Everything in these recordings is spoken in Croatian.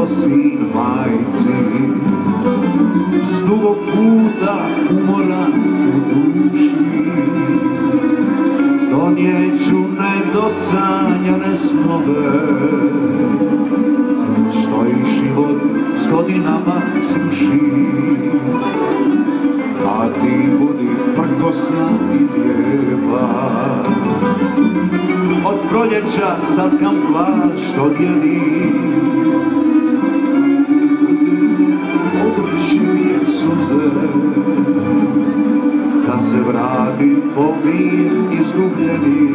sin majci, s dugog puta umoran u duši. Donijeću nedosanjane snove, što i život s godinama sruši. A ti budi prkosna i lijepa, od proljeća satkam plašt odjeli. Obliči mi je suze, kad se vratim po mir izgubljeni.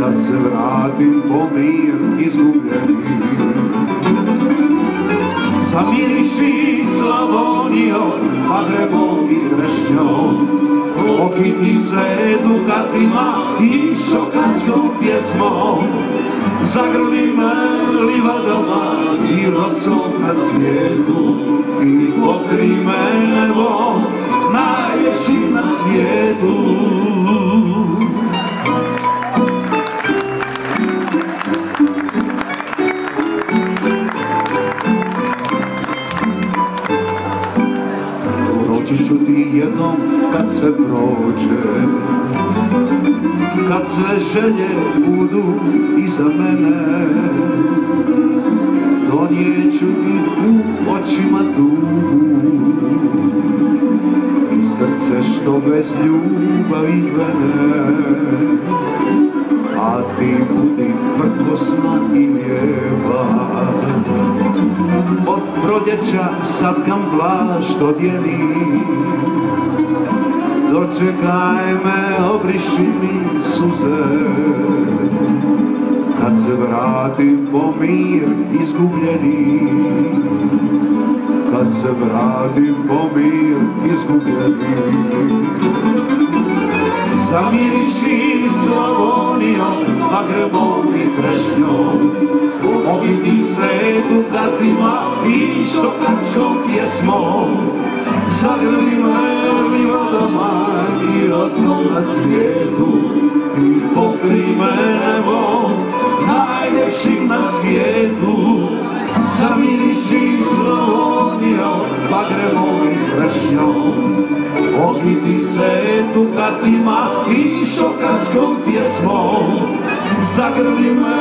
Kad se vratim po mir izgubljeni. Zamiriši Slavonijom, pagrebom i trešnjom, okiti se dukatima i šokačkom pjesmom. Zagrli me livadama i rosom na cvijetu i pokri me nebom, najljepšim na svijetu. Proći ću ti jednom kad se prođe, kad sve želje budu iza mene. Donijeću ti u očima tugu i srce što bez ljubavi glede. A ti budi prkosna i lijepa, od proljeća satkam plašt odjeli. Dočekaj me, obriši mi suze, kad se vratim po mir izgubljeni. Kad se vratim po mir izgubljeni. Zamiriši Slavonijom, pagrebom i trešnjom, okiti se dukatima i šokačkom pjesmom. Zagrli me livadama i rosom na cvijetu i pokri me nebom, najljepšim na svijetu. Zamiriši Slavonijom, pagrebom i trešnjom, okiti se dukatima i šokačkom pjesmom. Zagrli me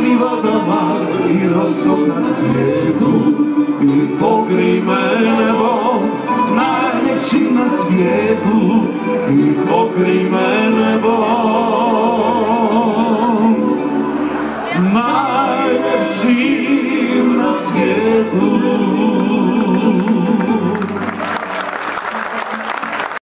livadama i rosom na cvijetu i pokri me nebom, najljepšim na svijetu i pokri me nebom, najljepšim na svijetu.